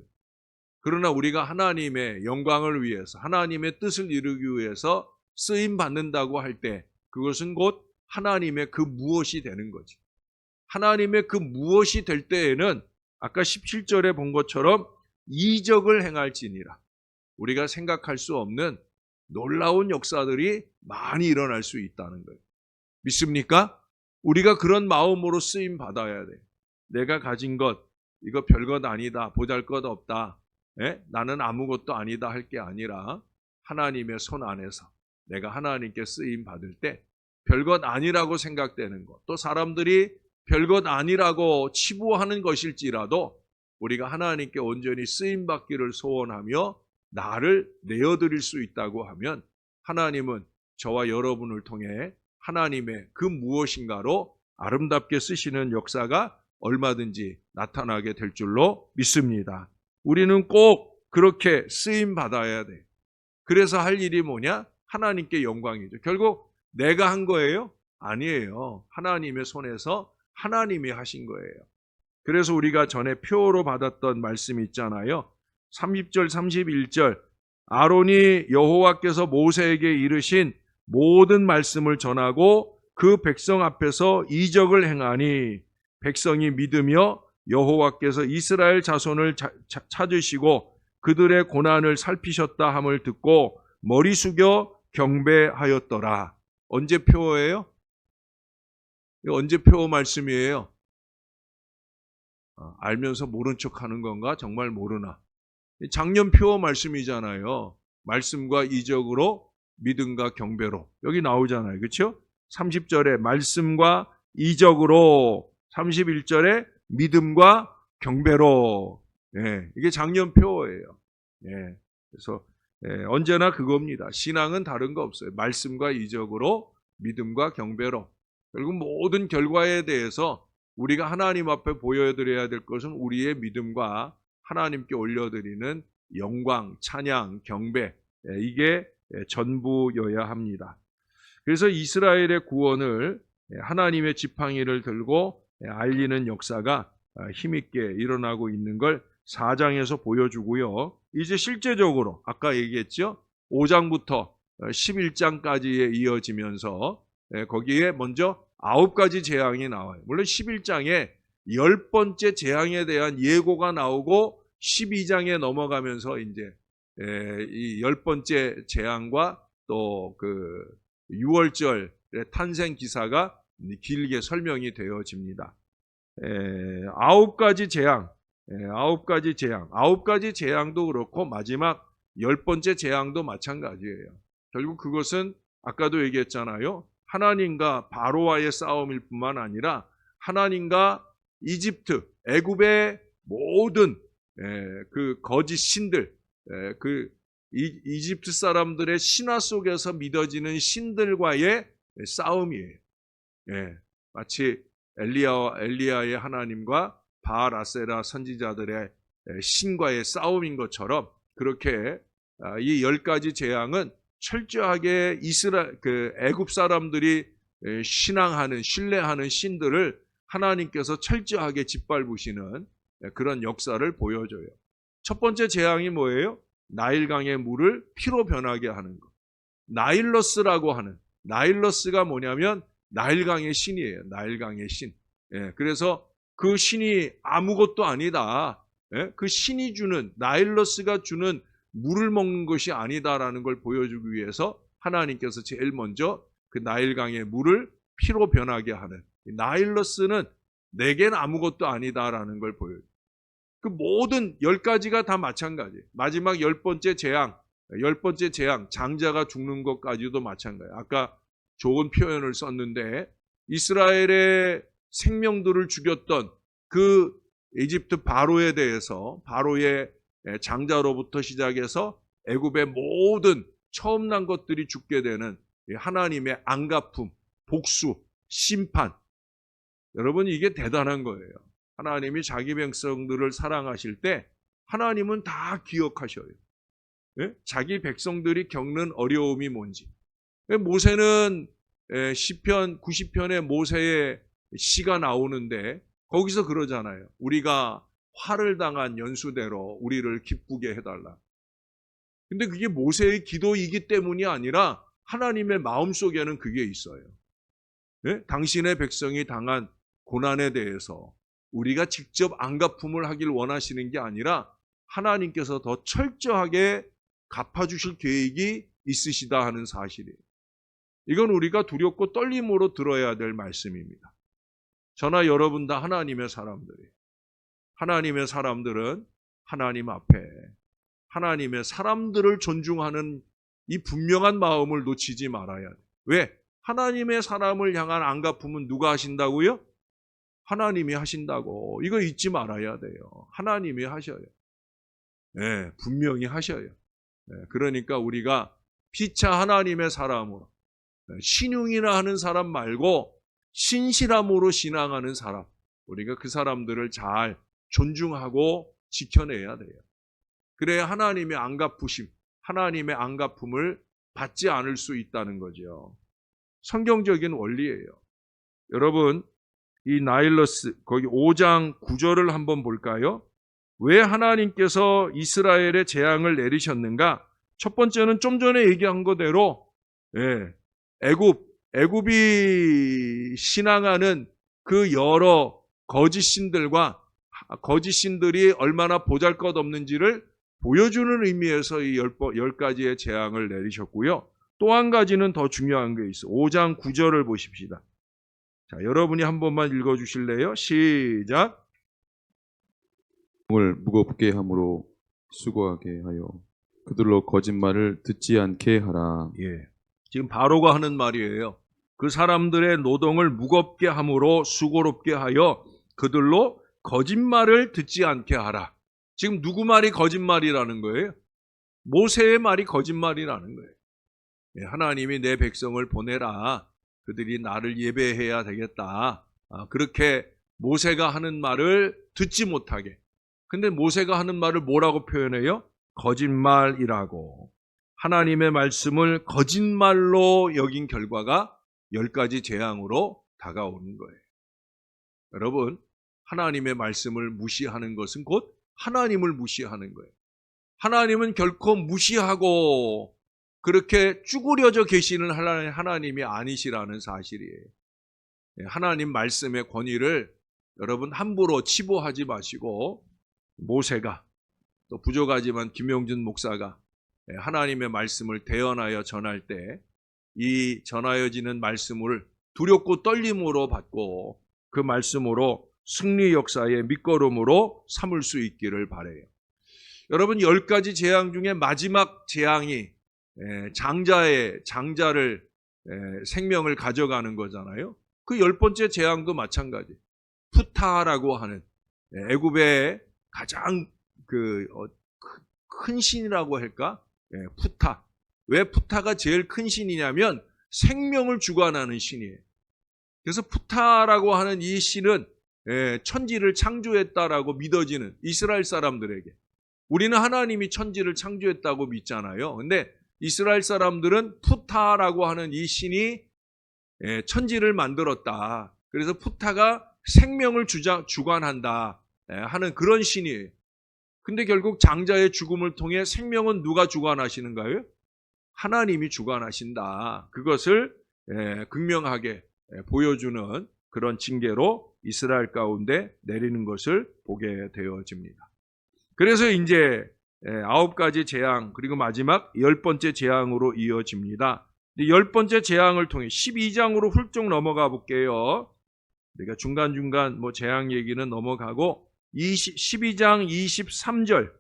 A: 그러나 우리가 하나님의 영광을 위해서, 하나님의 뜻을 이루기 위해서 쓰임 받는다고 할 때 그것은 곧 하나님의 그 무엇이 되는 거지. 하나님의 그 무엇이 될 때에는 아까 17절에 본 것처럼 이적을 행할지니라. 우리가 생각할 수 없는 놀라운 역사들이 많이 일어날 수 있다는 거예요. 믿습니까? 우리가 그런 마음으로 쓰임 받아야 돼. 내가 가진 것, 이거 별것 아니다, 보잘것없다, 나는 아무것도 아니다 할 게 아니라 하나님의 손 안에서 내가 하나님께 쓰임 받을 때 별것 아니라고 생각되는 것, 또 사람들이 별것 아니라고 치부하는 것일지라도 우리가 하나님께 온전히 쓰임받기를 소원하며 나를 내어드릴 수 있다고 하면 하나님은 저와 여러분을 통해 하나님의 그 무엇인가로 아름답게 쓰시는 역사가 얼마든지 나타나게 될 줄로 믿습니다. 우리는 꼭 그렇게 쓰임받아야 돼. 그래서 할 일이 뭐냐? 하나님께 영광이죠. 결국 내가 한 거예요? 아니에요. 하나님의 손에서 하나님이 하신 거예요. 그래서 우리가 전에 표로 받았던 말씀이 있잖아요. 30절, 31절 아론이 여호와께서 모세에게 이르신 모든 말씀을 전하고 그 백성 앞에서 이적을 행하니 백성이 믿으며 여호와께서 이스라엘 자손을 찾으시고 그들의 고난을 살피셨다 함을 듣고 머리 숙여 경배하였더라. 언제 표예요? 언제 표 말씀이에요? 알면서 모른 척 하는 건가? 정말 모르나? 작년 표 말씀이잖아요. 말씀과 이적으로 믿음과 경배로. 여기 나오잖아요. 그렇죠? 30절에 말씀과 이적으로, 31절에 믿음과 경배로. 이게 작년 표예요. 그래서 언제나 그겁니다. 신앙은 다른 거 없어요. 말씀과 이적으로, 믿음과 경배로. 결국 모든 결과에 대해서 우리가 하나님 앞에 보여드려야 될 것은 우리의 믿음과 하나님께 올려드리는 영광, 찬양, 경배, 이게 전부여야 합니다. 그래서 이스라엘의 구원을 하나님의 지팡이를 들고 알리는 역사가 힘있게 일어나고 있는 걸 4장에서 보여주고요. 이제 실제적으로 아까 얘기했죠. 5장부터 11장까지에 이어지면서 거기에 먼저 9가지 재앙이 나와요. 물론 11장에 10번째 재앙에 대한 예고가 나오고 12장에 넘어가면서 이제 이 10번째 재앙과 또 그 6월절의 탄생 기사가 길게 설명이 되어집니다. 9가지 재앙, 9가지 재앙도 그렇고 마지막 10번째 재앙도 마찬가지예요. 결국 그것은 아까도 얘기했잖아요. 하나님과 바로와의 싸움일 뿐만 아니라 하나님과 이집트, 애굽의 모든 그 거짓 신들, 그 이집트 사람들의 신화 속에서 믿어지는 신들과의 싸움이에요. 마치 엘리야의 하나님과 바알 아세라 선지자들의 신과의 싸움인 것처럼 그렇게 이 10가지 재앙은 철저하게 애굽 사람들이 신앙하는, 신뢰하는 신들을 하나님께서 철저하게 짓밟으시는 그런 역사를 보여줘요. 첫 번째 재앙이 뭐예요? 나일강의 물을 피로 변하게 하는 것. 나일러스라고 하는, 나일러스가 뭐냐면 나일강의 신이에요. 나일강의 신. 그래서 그 신이 아무것도 아니다. 그 신이 주는, 나일러스가 주는 물을 먹는 것이 아니다라는 걸 보여주기 위해서 하나님께서 제일 먼저 그 나일강의 물을 피로 변하게 하는, 나일러스는 내겐 아무것도 아니다라는 걸 보여줘요. 그 모든 10가지가 다 마찬가지예요. 마지막 10번째 재앙, 장자가 죽는 것까지도 마찬가지예요. 아까 좋은 표현을 썼는데, 이스라엘의 생명들을 죽였던 그 이집트 바로에 대해서, 바로의 장자로부터 시작해서 애굽의 모든 처음 난 것들이 죽게 되는 하나님의 안갚음, 복수, 심판. 여러분, 이게 대단한 거예요. 하나님이 자기 백성들을 사랑하실 때 하나님은 다 기억하셔요. 자기 백성들이 겪는 어려움이 뭔지. 모세는 시편 90편에 모세의 시가 나오는데 거기서 그러잖아요. 우리가 화를 당한 연수대로 우리를 기쁘게 해달라. 근데 그게 모세의 기도이기 때문이 아니라 하나님의 마음속에는 그게 있어요. 당신의 백성이 당한 고난에 대해서 우리가 직접 안갚음을 하길 원하시는 게 아니라 하나님께서 더 철저하게 갚아주실 계획이 있으시다 하는 사실이에요. 이건 우리가 두렵고 떨림으로 들어야 될 말씀입니다. 저나 여러분 다 하나님의 사람들이에요. 하나님의 사람들은 하나님 앞에 하나님의 사람들을 존중하는 이 분명한 마음을 놓치지 말아야 돼요. 왜? 하나님의 사람을 향한 안갚음은 누가 하신다고요? 하나님이 하신다고. 이거 잊지 말아야 돼요. 하나님이 하셔요. 분명히 하셔요. 그러니까 우리가 피차 하나님의 사람으로, 신용이나 하는 사람 말고 신실함으로 신앙하는 사람, 우리가 그 사람들을 잘 존중하고 지켜내야 돼요. 그래야 하나님의 안갚으심, 하나님의 안갚음을 받지 않을 수 있다는 거죠. 성경적인 원리예요. 여러분, 이 나일러스, 거기 5장 9절을 한번 볼까요? 왜 하나님께서 이스라엘의 재앙을 내리셨는가? 첫 번째는 좀 전에 얘기한 거대로 애굽이 신앙하는 그 여러 거짓신들과 거짓신들이 얼마나 보잘것없는지를 보여주는 의미에서 이 10가지의 재앙을 내리셨고요. 또 한 가지는 더 중요한 게 있어요. 5장 9절을 보십시다. 자, 여러분이 한 번만 읽어주실래요? 시작.
D: 을 무겁게 함으로 수고하게 하여 그들로 거짓말을 듣지 않게 하라.
A: 지금 바로가 하는 말이에요. 그 사람들의 노동을 무겁게 함으로 수고롭게 하여 그들로 거짓말을 듣지 않게 하라. 지금 누구 말이 거짓말이라는 거예요? 모세의 말이 거짓말이라는 거예요. 하나님이 내 백성을 보내라. 그들이 나를 예배해야 되겠다. 그렇게 모세가 하는 말을 듣지 못하게. 근데 모세가 하는 말을 뭐라고 표현해요? 거짓말이라고. 하나님의 말씀을 거짓말로 여긴 결과가 10가지 재앙으로 다가오는 거예요. 여러분, 하나님의 말씀을 무시하는 것은 곧 하나님을 무시하는 거예요. 하나님은 결코 무시하고 그렇게 쭈그려져 계시는 하나님이 아니시라는 사실이에요. 하나님 말씀의 권위를 여러분 함부로 치부하지 마시고, 모세가 또 부족하지만 김용준 목사가 하나님의 말씀을 대언하여 전할 때 이 전하여지는 말씀을 두렵고 떨림으로 받고 그 말씀으로 승리 역사의 밑거름으로 삼을 수 있기를 바라요. 여러분, 10가지 재앙 중에 마지막 재앙이 장자를 생명을 가져가는 거잖아요. 그 10번째 재앙도 마찬가지. 푸타라고 하는 애굽의 가장 큰 신이라고 할까? 푸타. 왜 푸타가 제일 큰 신이냐면 생명을 주관하는 신이에요. 그래서 푸타라고 하는 이 신은 천지를 창조했다라고 믿어지는 이스라엘 사람들에게, 우리는 하나님이 천지를 창조했다고 믿잖아요. 근데 이스라엘 사람들은 푸타라고 하는 이 신이 천지를 만들었다. 그래서 푸타가 생명을 주관한다. 하는 그런 신이에요. 근데 결국 장자의 죽음을 통해 생명은 누가 주관하시는가요? 하나님이 주관하신다. 그것을 극명하게 보여주는 그런 징계로 이스라엘 가운데 내리는 것을 보게 되어집니다. 그래서 이제 9가지 재앙 그리고 마지막 10번째 재앙으로 이어집니다. 10번째 재앙을 통해 12장으로 훌쩍 넘어가 볼게요. 우리가 중간중간 뭐 재앙 얘기는 넘어가고 12장 23절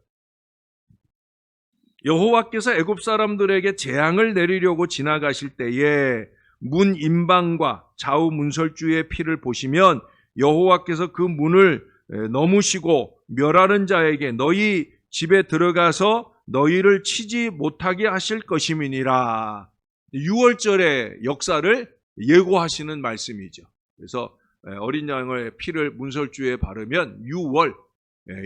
A: 여호와께서 애굽 사람들에게 재앙을 내리려고 지나가실 때에 문 임방과 좌우 문설주의 피를 보시면 여호와께서 그 문을 넘으시고 멸하는 자에게 너희 집에 들어가서 너희를 치지 못하게 하실 것임이니라. 6월절의 역사를 예고하시는 말씀이죠. 그래서 어린 양의 피를 문설주에 바르면 6월,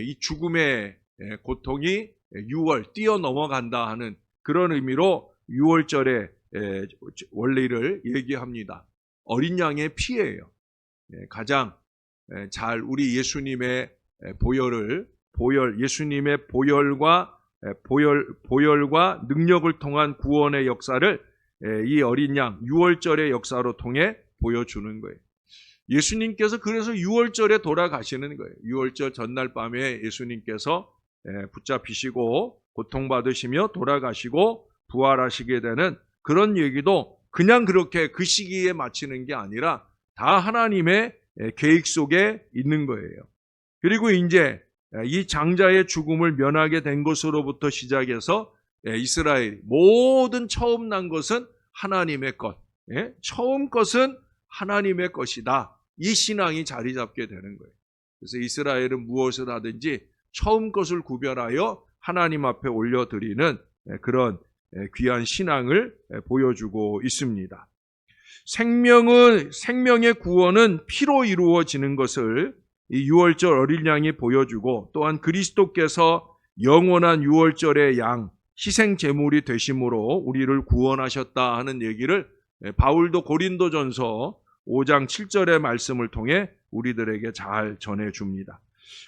A: 이 죽음의 고통이 6월 뛰어넘어간다 하는 그런 의미로 6월절의 원리를 얘기합니다. 어린 양의 피예요. 가장 잘 우리 예수님의 예수님의 보혈과 능력을 통한 구원의 역사를 이 어린 양 6월절의 역사로 통해 보여주는 거예요. 예수님께서 그래서 6월절에 돌아가시는 거예요. 6월절 전날 밤에 예수님께서 붙잡히시고 고통받으시며 돌아가시고 부활하시게 되는 그런 얘기도 그냥 그렇게 그 시기에 마치는 게 아니라 다 하나님의 계획 속에 있는 거예요. 그리고 이제 이 장자의 죽음을 면하게 된 것으로부터 시작해서 이스라엘 모든 처음 난 것은 하나님의 것, 처음 것은 하나님의 것이다. 이 신앙이 자리 잡게 되는 거예요. 그래서 이스라엘은 무엇을 하든지 처음 것을 구별하여 하나님 앞에 올려드리는 그런 귀한 신앙을 보여주고 있습니다. 생명의 구원은 피로 이루어지는 것을 이 6월절 어린 양이 보여주고 또한 그리스도께서 영원한 6월절의 양 희생 제물이 되심으로 우리를 구원하셨다 하는 얘기를 바울도 고린도전서 5장 7절의 말씀을 통해 우리들에게 잘 전해줍니다.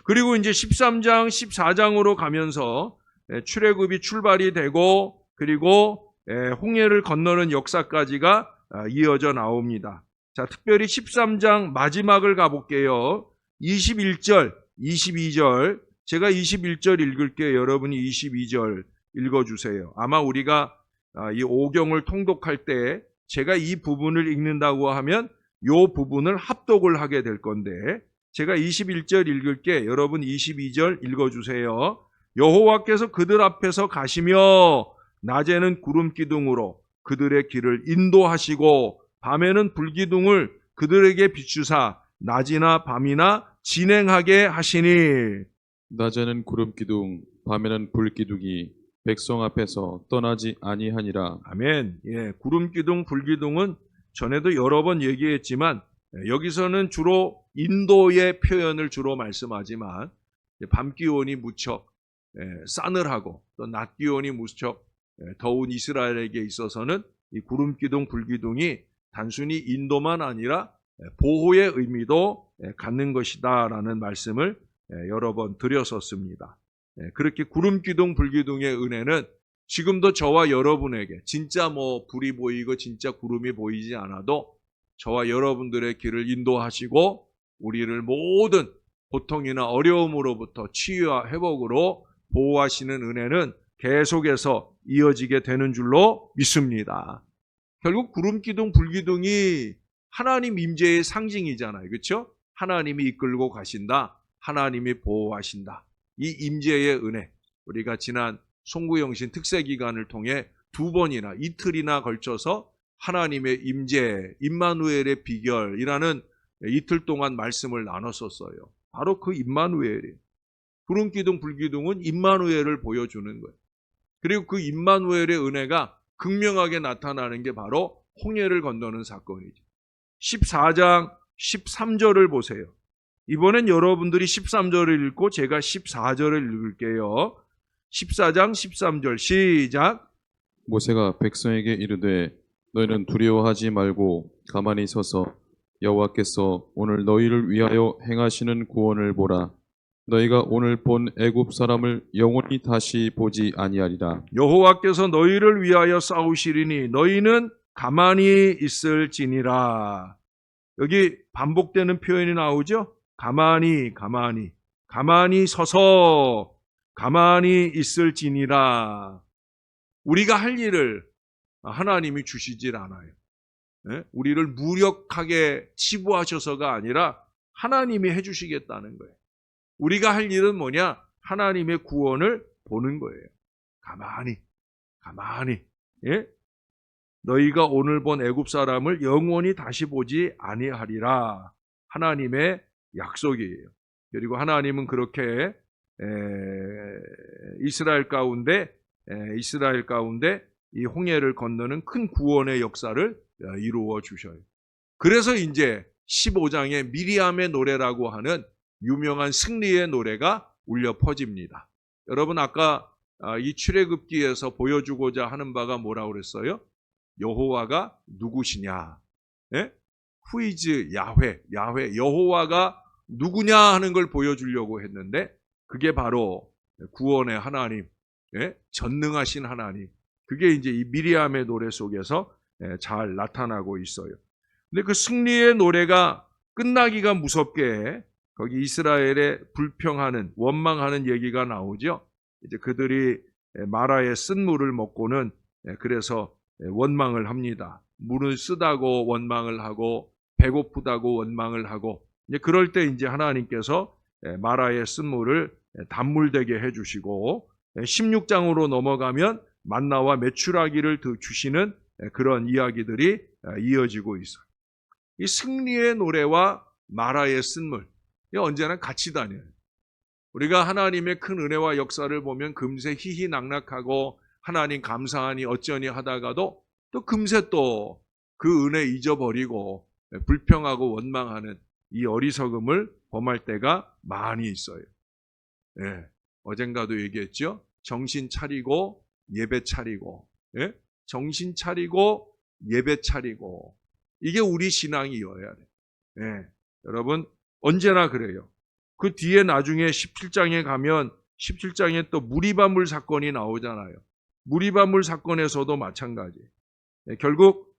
A: 그리고 이제 13장, 14장으로 가면서 출애굽이 출발이 되고 그리고 홍해를 건너는 역사까지가 이어져 나옵니다. 자, 특별히 13장 마지막을 가볼게요. 21절, 22절. 제가 21절 읽을게요. 여러분이 22절 읽어주세요. 아마 우리가 이 오경을 통독할 때 제가 이 부분을 읽는다고 하면 이 부분을 합독을 하게 될 건데 제가 21절 읽을게. 여러분 22절 읽어주세요. 여호와께서 그들 앞에서 가시며 낮에는 구름 기둥으로 그들의 길을 인도하시고 밤에는 불기둥을 그들에게 비추사 낮이나 밤이나 진행하게 하시니.
D: 낮에는 구름 기둥, 밤에는 불 기둥이 백성 앞에서 떠나지 아니하니라.
A: 아멘. 구름 기둥, 불 기둥은 전에도 여러 번 얘기했지만 여기서는 주로 인도의 표현을 주로 말씀하지만 밤 기온이 무척 싸늘하고 또 낮 기온이 무척 더운 이스라엘에게 있어서는 이 구름 기둥, 불 기둥이 단순히 인도만 아니라 보호의 의미도 갖는 것이다라는 말씀을 여러 번 드렸었습니다. 그렇게 구름 기둥, 불 기둥의 은혜는 지금도 저와 여러분에게 진짜 뭐 불이 보이고 진짜 구름이 보이지 않아도 저와 여러분들의 길을 인도하시고 우리를 모든 고통이나 어려움으로부터 치유와 회복으로 보호하시는 은혜는 계속해서 이어지게 되는 줄로 믿습니다. 결국 구름 기둥, 불 기둥이 하나님 임재의 상징이잖아요. 그렇죠? 하나님이 이끌고 가신다. 하나님이 보호하신다. 이 임재의 은혜, 우리가 지난 송구영신 특세기간을 통해 2번이나 이틀이나 걸쳐서 하나님의 임재, 임마누엘의 비결이라는 이틀 동안 말씀을 나눴었어요. 바로 그 임마누엘이에요. 구름 기둥, 불 기둥은 임마누엘을 보여주는 거예요. 그리고 그 임마누엘의 은혜가 극명하게 나타나는 게 바로 홍해를 건너는 사건이죠. 14장 13절을 보세요. 이번엔 여러분들이 13절을 읽고 제가 14절을 읽을게요. 14장 13절 시작.
D: 모세가 백성에게 이르되 너희는 두려워하지 말고 가만히 서서 여호와께서 오늘 너희를 위하여 행하시는 구원을 보라. 너희가 오늘 본 애굽 사람을 영원히 다시 보지 아니하리라.
A: 여호와께서 너희를 위하여 싸우시리니 너희는 가만히 있을지니라. 여기 반복되는 표현이 나오죠? 가만히 서서 가만히 있을지니라. 우리가 할 일을 하나님이 주시질 않아요. 우리를 무력하게 치부하셔서가 아니라 하나님이 해주시겠다는 거예요. 우리가 할 일은 뭐냐? 하나님의 구원을 보는 거예요. 가만히. 예? 너희가 오늘 본 애굽 사람을 영원히 다시 보지 아니하리라. 하나님의 약속이에요. 그리고 하나님은 그렇게 이스라엘 가운데 이 홍해를 건너는 큰 구원의 역사를 이루어 주셔요. 그래서 이제 15장에 미리암의 노래라고 하는 유명한 승리의 노래가 울려 퍼집니다. 여러분 아까 이 출애굽기에서 보여주고자 하는 바가 뭐라고 그랬어요? 여호와가 누구시냐? 예? Who is 야훼? 여호와가 누구냐 하는 걸 보여주려고 했는데 그게 바로 구원의 하나님, 전능하신 하나님. 그게 이제 이 미리암의 노래 속에서 잘 나타나고 있어요. 근데 그 승리의 노래가 끝나기가 무섭게 거기 이스라엘의 불평하는, 원망하는 얘기가 나오죠. 이제 그들이 마라의 쓴물을 먹고는 그래서 원망을 합니다. 물을 쓰다고 원망을 하고 배고프다고 원망을 하고 이제 그럴 때 이제 하나님께서 마라의 쓴물을 단물되게 해주시고 16장으로 넘어가면 만나와 메추라기를 주시는 그런 이야기들이 이어지고 있어요. 이 승리의 노래와 마라의 쓴물 언제나 같이 다녀요. 우리가 하나님의 큰 은혜와 역사를 보면 금세 희희낙낙하고 하나님 감사하니 어쩌니 하다가도 또 금세 또 그 은혜 잊어버리고 불평하고 원망하는 이 어리석음을 범할 때가 많이 있어요. 어젠가도 얘기했죠. 정신 차리고 예배 차리고, 정신 차리고 예배 차리고 이게 우리 신앙이어야 돼. 여러분 언제나 그래요. 그 뒤에 나중에 17장에 가면 17장에 또 무리바물 사건이 나오잖아요. 무리바물 사건에서도 마찬가지. 결국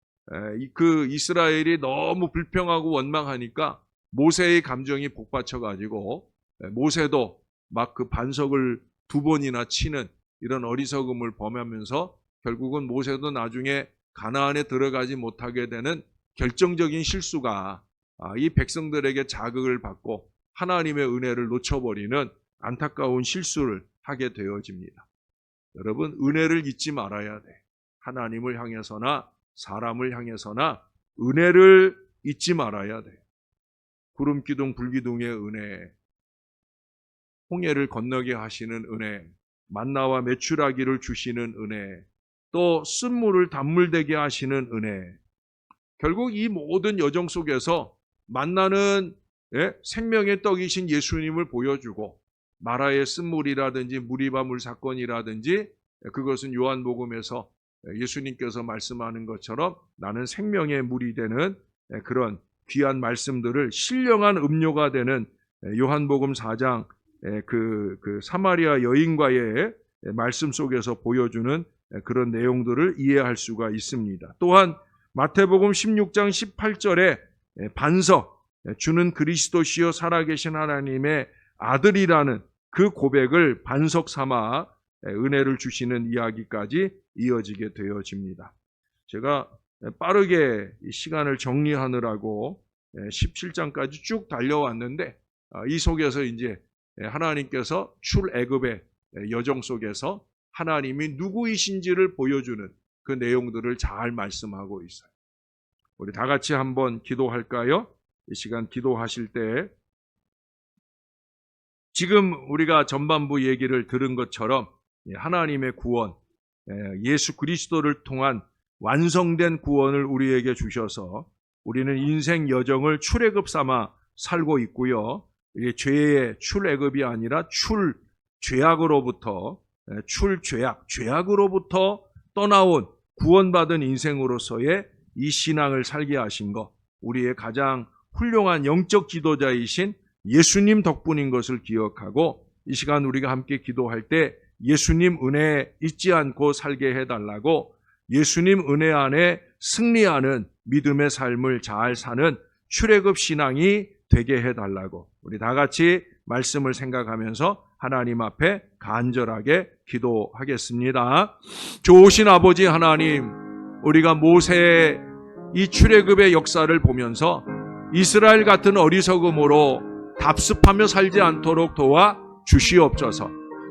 A: 그 이스라엘이 너무 불평하고 원망하니까 모세의 감정이 복받쳐가지고 모세도 막 그 반석을 2번이나 치는 이런 어리석음을 범하면서 결국은 모세도 나중에 가나안에 들어가지 못하게 되는 결정적인 실수가 이 백성들에게 자극을 받고 하나님의 은혜를 놓쳐버리는 안타까운 실수를 하게 되어집니다. 여러분 은혜를 잊지 말아야 돼. 하나님을 향해서나 사람을 향해서나 은혜를 잊지 말아야 돼. 구름기둥 불기둥의 은혜, 홍해를 건너게 하시는 은혜, 만나와 메추라기를 주시는 은혜, 또 쓴물을 단물되게 하시는 은혜. 결국 이 모든 여정 속에서 만나는 생명의 떡이신 예수님을 보여주고 마라의 쓴물이라든지 무리바물 사건이라든지 그것은 요한복음에서 예수님께서 말씀하는 것처럼 나는 생명의 물이 되는 그런 귀한 말씀들을 신령한 음료가 되는 요한복음 4장 그 사마리아 여인과의 말씀 속에서 보여주는 그런 내용들을 이해할 수가 있습니다. 또한 마태복음 16장 18절에 반석, 주는 그리스도시요 살아계신 하나님의 아들이라는 그 고백을 반석 삼아 은혜를 주시는 이야기까지 이어지게 되어집니다. 제가 빠르게 시간을 정리하느라고 17장까지 쭉 달려왔는데 이 속에서 이제 하나님께서 출애굽의 여정 속에서 하나님이 누구이신지를 보여주는 그 내용들을 잘 말씀하고 있어요. 우리 다 같이 한번 기도할까요? 이 시간 기도하실 때 지금 우리가 전반부 얘기를 들은 것처럼 하나님의 구원, 예수 그리스도를 통한 완성된 구원을 우리에게 주셔서 우리는 인생 여정을 출애굽 삼아 살고 있고요. 이게 죄의 출애굽이 아니라 죄악으로부터 떠나온 구원받은 인생으로서의 이 신앙을 살게 하신 것, 우리의 가장 훌륭한 영적 지도자이신 예수님 덕분인 것을 기억하고 이 시간 우리가 함께 기도할 때 예수님 은혜 잊지 않고 살게 해달라고, 예수님 은혜 안에 승리하는 믿음의 삶을 잘 사는 출애굽 신앙이 되게 해달라고 우리 다 같이 말씀을 생각하면서 하나님 앞에 간절하게 기도하겠습니다. 좋으신 아버지 하나님, 우리가 모세의 이 출애굽의 역사를 보면서 이스라엘 같은 어리석음으로 답습하며 살지 않도록 도와 주시옵소서.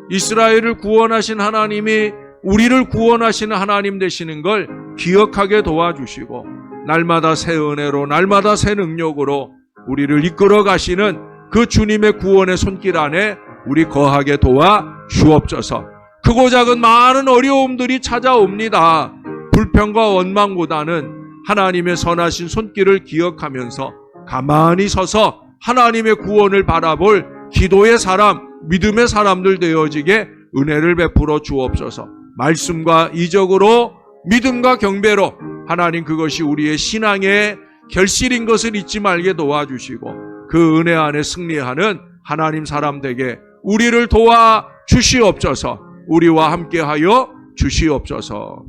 A: 이스라엘을 구원하신 하나님이 우리를 구원하시는 하나님 되시는 걸 기억하게 도와주시고, 날마다 새 은혜로 날마다 새 능력으로 우리를 이끌어 가시는 그 주님의 구원의 손길 안에 우리 거하게 도와 주옵소서. 크고 작은 많은 어려움들이 찾아옵니다. 불평과 원망보다는 하나님의 선하신 손길을 기억하면서 가만히 서서 하나님의 구원을 바라볼 기도의 사람, 믿음의 사람들 되어지게 은혜를 베풀어 주옵소서. 말씀과 이적으로 믿음과 경배로 하나님, 그것이 우리의 신앙의 결실인 것을 잊지 말게 도와주시고 그 은혜 안에 승리하는 하나님 사람 되게 우리를 도와 주시옵소서. 우리와 함께하여 주시옵소서.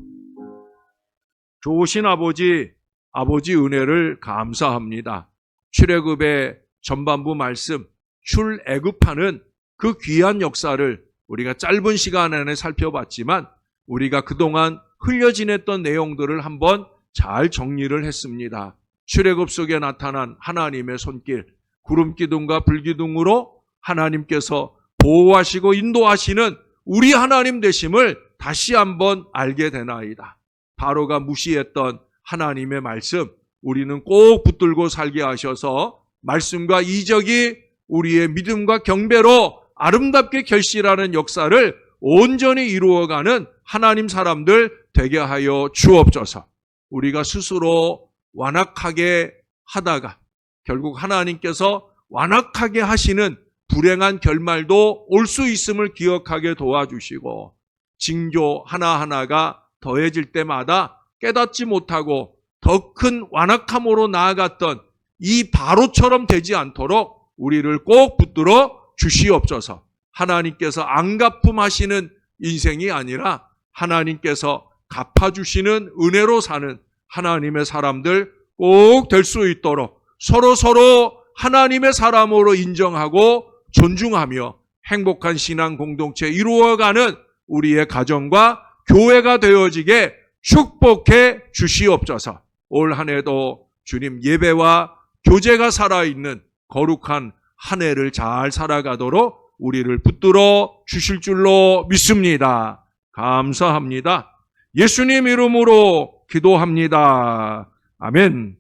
A: 좋으신 아버지 은혜를 감사합니다. 출애굽의 전반부 말씀, 출애굽하는 그 귀한 역사를 우리가 짧은 시간 안에 살펴봤지만 우리가 그동안 흘려 지냈던 내용들을 한번 잘 정리를 했습니다. 출애굽 속에 나타난 하나님의 손길, 구름기둥과 불기둥으로 하나님께서 보호하시고 인도하시는 우리 하나님 되심을 다시 한번 알게 되나이다. 바로가 무시했던 하나님의 말씀, 우리는 꼭 붙들고 살게 하셔서 말씀과 이적이 우리의 믿음과 경배로 아름답게 결실하는 역사를 온전히 이루어가는 하나님 사람들 되게 하여 주옵소서. 우리가 스스로 완악하게 하다가 결국 하나님께서 완악하게 하시는 불행한 결말도 올 수 있음을 기억하게 도와주시고, 징조 하나하나가 더해질 때마다 깨닫지 못하고 더 큰 완악함으로 나아갔던 이 바로처럼 되지 않도록 우리를 꼭 붙들어 주시옵소서. 하나님께서 안갚음하시는 인생이 아니라 하나님께서 갚아주시는 은혜로 사는 하나님의 사람들 꼭 될 수 있도록 서로 하나님의 사람으로 인정하고 존중하며 행복한 신앙 공동체 이루어가는 우리의 가정과 교회가 되어지게 축복해 주시옵소서. 올 한 해도 주님 예배와 교제가 살아있는 거룩한 한 해를 잘 살아가도록 우리를 붙들어 주실 줄로 믿습니다. 감사합니다. 예수님 이름으로 기도합니다. 아멘.